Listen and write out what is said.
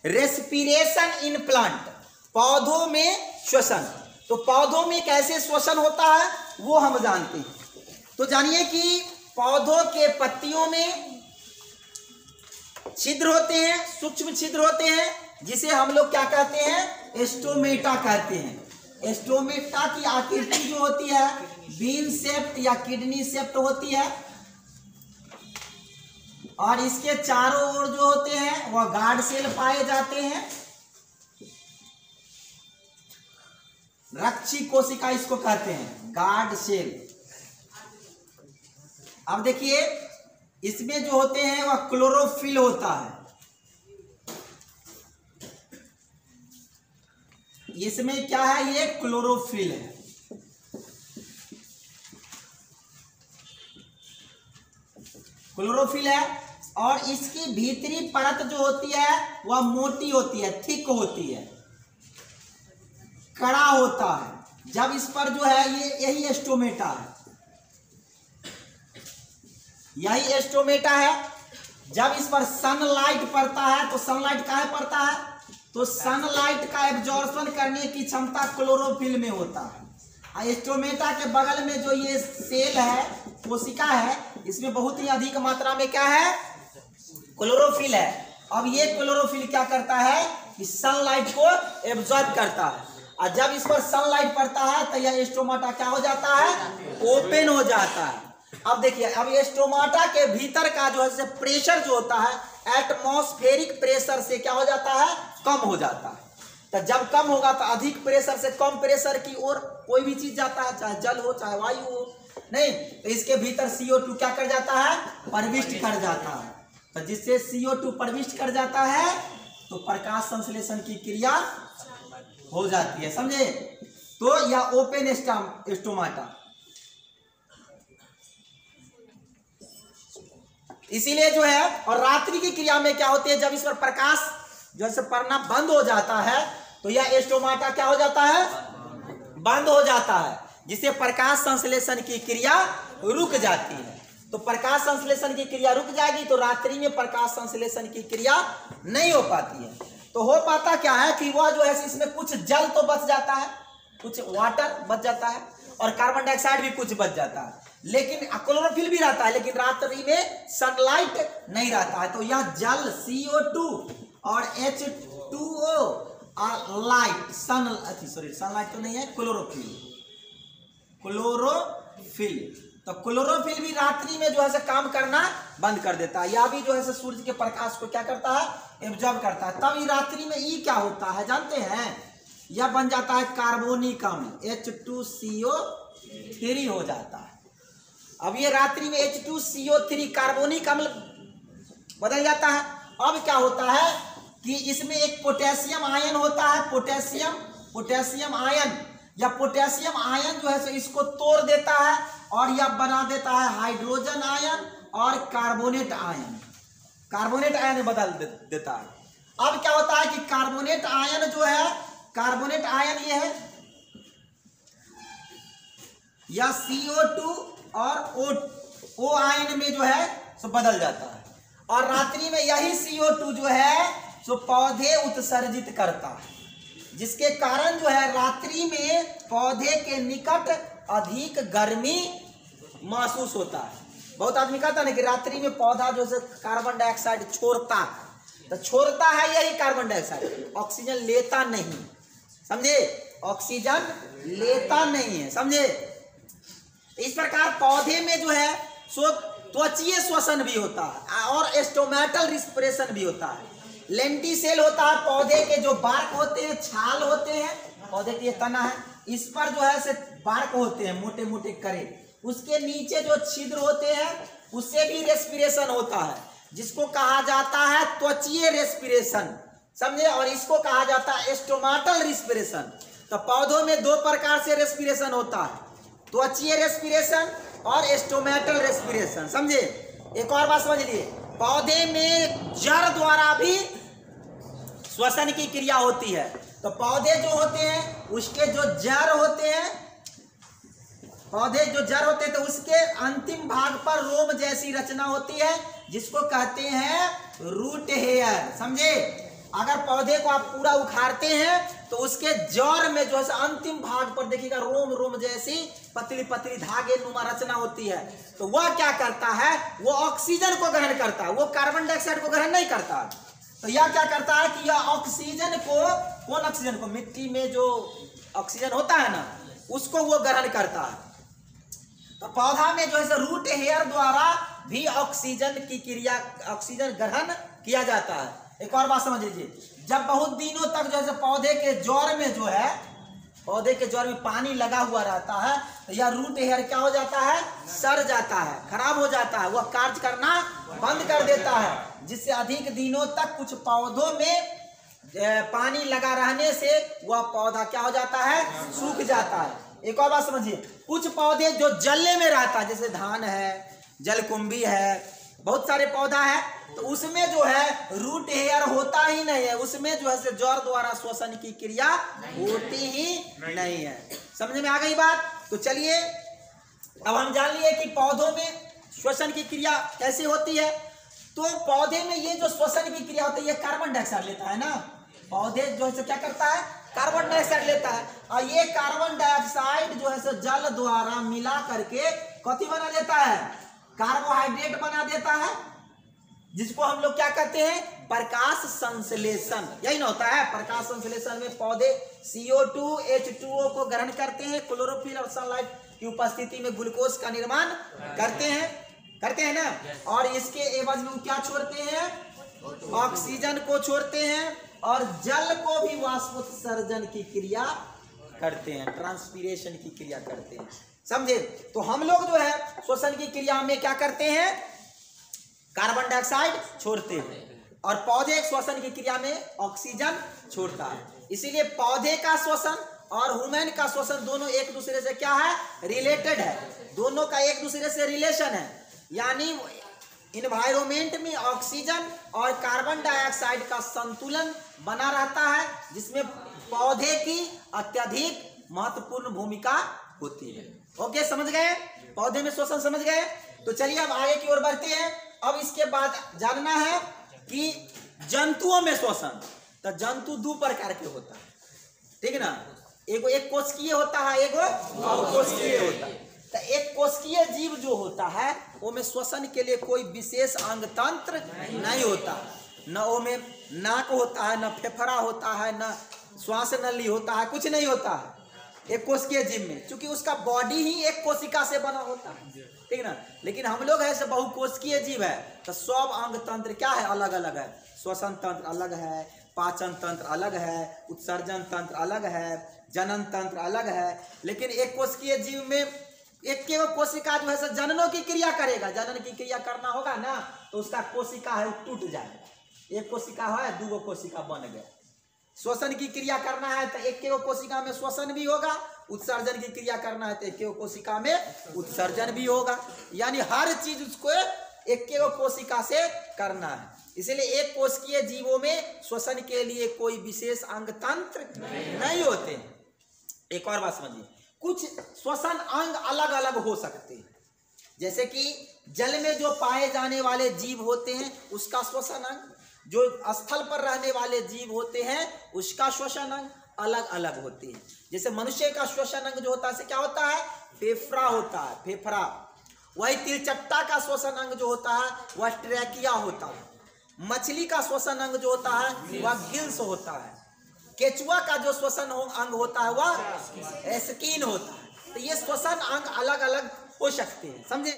Respiration in plant, पौधों में श्वसन। तो पौधों में कैसे श्वसन होता है वो हम जानते हैं। तो जानिए कि पौधों के पत्तियों में छिद्र होते हैं, सूक्ष्म छिद्र होते हैं, जिसे हम लोग क्या कहते हैं, स्टोमेटा कहते हैं। स्टोमेटा की आकृति जो होती है बीन शेप्ड या किडनी शेप्ड होती है, और इसके चारों ओर जो होते हैं वह गार्ड सेल पाए जाते हैं। रक्षी कोशिका इसको कहते हैं, गार्ड सेल। अब देखिए इसमें जो होते हैं वह क्लोरोफिल होता है। इसमें क्या है, ये क्लोरोफिल है। क्लोरोफिल है, और इसकी भीतरी परत जो होती है वह मोटी होती है, थिक होती है, कड़ा होता है। जब इस पर जो है ये यही स्टोमेटा है, यही स्टोमेटा है। जब इस पर सनलाइट पड़ता है, तो सनलाइट काहे पड़ता है, तो सनलाइट का एब्जॉर्प्शन करने की क्षमता क्लोरोफिल में होता है। स्टोमेटा के बगल में जो ये सेल है, कोशिका है, इसमें बहुत ही अधिक मात्रा में क्या है, क्लोरोफिल है। अब ये क्लोरोफिल क्या करता है कि सनलाइट को एब्जॉर्ब करता है, और जब इस पर सनलाइट पड़ता है तो यह स्टोमाटा क्या हो जाता है, ओपन हो जाता है। अब देखिए, अब ये स्टोमाटा के भीतर का जो है प्रेशर जो होता है एटमॉस्फेरिक प्रेशर से क्या हो जाता है, कम हो जाता है। तो जब कम होगा तो अधिक प्रेशर से कम प्रेशर की ओर कोई भी चीज जाता है, चाहे जल हो चाहे वायु हो, नहीं तो इसके भीतर CO2 क्या कर जाता है, प्रविष्ट कर जाता है। तो जिससे CO2 प्रविष्ट कर जाता है तो प्रकाश संश्लेषण की क्रिया हो जाती है, समझे। तो यह ओपन स्टोमाटा, इसीलिए जो है। और रात्रि की क्रिया में क्या होती है, जब इस पर प्रकाश जो है पड़ना बंद हो जाता है तो यह स्टोमाटा क्या हो जाता है, बंद हो जाता है, जिससे प्रकाश संश्लेषण की क्रिया रुक जाती है। तो प्रकाश संश्लेषण की क्रिया रुक जाएगी तो रात्रि में प्रकाश संश्लेषण की क्रिया नहीं हो पाती है। तो हो पाता क्या है कि वह जो है इसमें कुछ जल तो बच जाता है, कुछ वाटर बच जाता है, और कार्बन डाइऑक्साइड भी कुछ बच जाता है, लेकिन क्लोरोफिल भी रहता है, लेकिन रात्रि में सनलाइट नहीं रहता है। तो यह जल CO2 और H2O और लाइट सनलाइट तो नहीं है, क्लोरोफिल। तो क्लोरोफिल भी रात्रि में जो है काम करना बंद कर देता है। यह भी जो है सूर्य के प्रकाश को क्या करता है, एब्जॉर्ब करता है। तब ये रात्रि में ई क्या होता है जानते हैं, यह बन जाता है कार्बोनिक अम्ल, H2CO3 हो जाता है। अब ये रात्रि में H2CO3 कार्बोनिक अम्ल बदल जाता है। अब क्या होता है कि इसमें एक पोटेशियम आयन होता है, पोटेशियम आयन, या पोटेशियम आयन जो है सो इसको तोड़ देता है और यह बना देता है हाइड्रोजन आयन और कार्बोनेट आयन बदल देता है। अब क्या होता है कि कार्बोनेट आयन जो है, कार्बोनेट आयन ये है, या CO2 और O आयन में जो है सो बदल जाता है, और रात्रि में यही CO2 जो है सो पौधे उत्सर्जित करता है, जिसके कारण जो है रात्रि में पौधे के निकट अधिक गर्मी महसूस होता है। बहुत आदमी कहता है ना कि रात्रि में पौधा जो है कार्बन डाइऑक्साइड छोड़ता है, तो छोड़ता है यही कार्बन डाइऑक्साइड, ऑक्सीजन लेता नहीं, समझे, ऑक्सीजन लेता नहीं है, समझे। इस प्रकार पौधे में जो है सो त्वचीय श्वसन भी होता है और स्टोमेटल रिस्पिरेशन भी होता है। लेंटिसेल होता है, पौधे के जो बार्क होते हैं, छाल होते हैं, पौधे के तना है, इस पर जो है से बार्क होते हैं, मोटे मोटे करे, उसके नीचे जो छिद्र होते हैं उससे भी रेस्पिरेशन होता है, जिसको कहा जाता है त्वचीय रेस्पिरेशन, समझे, और इसको कहा जाता है स्टोमेटल रिस्पिरेशन। तो पौधों में दो प्रकार से रेस्पिरेशन होता है, त्वचीय रेस्पिरेशन और स्टोमेटल रेस्पिरेशन, समझे। एक और बात समझ लिए, पौधे में जड़ द्वारा भी श्वसन की क्रिया होती है। तो पौधे जो होते हैं उसके जो जड़ होते हैं, पौधे जो जड़ होते हैं तो उसके अंतिम भाग पर रोम जैसी रचना होती है, जिसको कहते हैं रूट हेयर, समझे। अगर पौधे को आप पूरा उखाड़ते हैं तो उसके जड़ में जो है अंतिम भाग पर देखिएगा रोम रोम जैसी पतली पतली धागे नुमा रचना होती है। तो वह क्या करता है, वो ऑक्सीजन को ग्रहण करता है, वो कार्बन डाइऑक्साइड को ग्रहण नहीं करता। तो यह क्या करता है कि यह ऑक्सीजन को, कौन ऑक्सीजन को, मिट्टी में जो ऑक्सीजन होता है ना, उसको वो ग्रहण करता है। तो पौधा में जो है रूट हेयर द्वारा भी ऑक्सीजन की क्रिया, ऑक्सीजन ग्रहण किया जाता है। एक और बात समझ लीजिए, जब बहुत दिनों तक जो है पौधे के जड़ में जो है, पौधे के जड़ में पानी लगा हुआ रहता है तो यह रूट हेयर क्या हो जाता है, सड़ जाता है, खराब हो जाता है, वह कार्य करना बंद कर देता है, जिससे अधिक दिनों तक कुछ पौधों में पानी लगा रहने से वह पौधा क्या हो जाता है, सूख जाता है। एक और बात समझिए, कुछ पौधे जो जले में रहता है, जैसे धान है, जलकुंभी है, बहुत सारे पौधा है, तो उसमें जो है रूट हेयर होता ही नहीं है, उसमें जो है जड़ द्वारा श्वसन की क्रिया होती ही नहीं है। समझ में आ गई बात? तो चलिए अब हम जान लिए कि पौधों में श्वसन की क्रिया कैसे होती है। तो पौधे में ये जो श्वसन की क्रिया होती है, ये कार्बन डाइऑक्साइड लेता है ना, पौधे जो है क्या करता है, कार्बन डाइऑक्साइड लेता है, और ये कार्बन डाइऑक्साइड जो है जल द्वारा मिला करके कथी बना देता है, कार्बोहाइड्रेट बना देता है, जिसको हम लोग क्या कहते हैं, प्रकाश संश्लेषण। यही ना होता है, प्रकाश संश्लेषण में पौधे CO2 H2O को ग्रहण करते हैं, क्लोरोफिल और सनलाइट की उपस्थिति में ग्लूकोज का निर्माण करते हैं ना, और इसके एवज में क्या छोड़ते हैं, ऑक्सीजन को छोड़ते हैं, और जल को भी वाष्पोत्सर्जन की क्रिया करते हैं, ट्रांसपीरेशन की क्रिया करते हैं। समझे? तो हम लोग जो है श्वसन की क्रिया में क्या करते हैं, कार्बन डाइऑक्साइड छोड़ते हैं, और पौधे श्वसन की क्रिया में ऑक्सीजन छोड़ता है। इसीलिए पौधे का श्वसन और ह्यूमन का श्वसन दोनों एक दूसरे से क्या है, रिलेटेड है, दोनों का एक दूसरे से रिलेशन है। यानी इन्वायरमेंट में ऑक्सीजन और कार्बन डाइऑक्साइड का संतुलन बना रहता है, जिसमें पौधे की अत्यधिक महत्वपूर्ण भूमिका होती है। ओके, समझ गए? पौधे में श्वसन समझ गए? तो चलिए अब आगे की ओर बढ़ते हैं। अब इसके बाद जानना है कि जंतुओं में श्वसन। तो जंतु दो प्रकार के होता है, ठीक है ना, एक कोशिकीय होता है, एक अकोशिकीय होता है। तो एक कोशिकीय जीव जो होता है वो में श्वसन के लिए कोई विशेष अंग तंत्र नहीं होता, न वो में नाक होता है, न फेफड़ा होता है, न श्वास नली होता है, कुछ नहीं होता है एक कोशिकीय जीव में, क्योंकि उसका बॉडी ही एक कोशिका से बना होता है, ठीक ना। लेकिन हम लोग ऐसे बहुकोशिकीय जीव है, तो सब अंग तंत्र क्या है, अलग अलग है। श्वसन तंत्र अलग है, पाचन तंत्र अलग है, उत्सर्जन तंत्र अलग है, जनन तंत्र अलग है। लेकिन एक कोशिकीय जीव में एक के वो कोशिका जो है जननों की क्रिया करेगा, जनन की क्रिया करना होगा ना, तो उसका कोशिका है वो टूट जाएगा। एक कोशिका है, दो कोशिका बन गए। श्वसन की क्रिया करना है तो एक के कोशिका में श्वसन भी होगा, उत्सर्जन की क्रिया करना है तो एक के कोशिका में उत्सर्जन भी होगा। यानी हर चीज उसको एक के कोशिका से करना है। इसलिए एक कोशिकीय जीवों में श्वसन के लिए कोई विशेष अंग तंत्र नहीं होते। एक और बात समझिए, कुछ श्वसन अंग अलग अलग हो सकते हैं, जैसे कि जल में जो पाए जाने वाले जीव होते हैं उसका श्वसन अंग, जो स्थल पर रहने वाले जीव होते हैं उसका श्वसन अंग अलग अलग होते हैं। जैसे मनुष्य का श्वसन अंग जो होता है क्या होता है, फेफड़ा होता है, फेफड़ा। वही तिलचट्टा का श्वसन अंग जो होता है वह ट्रैकिया होता है। मछली का श्वसन अंग जो होता है वह गिल्स होता है। केचुआ का जो श्वसन अंग होता है वह स्किन होता है। तो ये श्वसन अंग अलग अलग हो सकते हैं, समझे।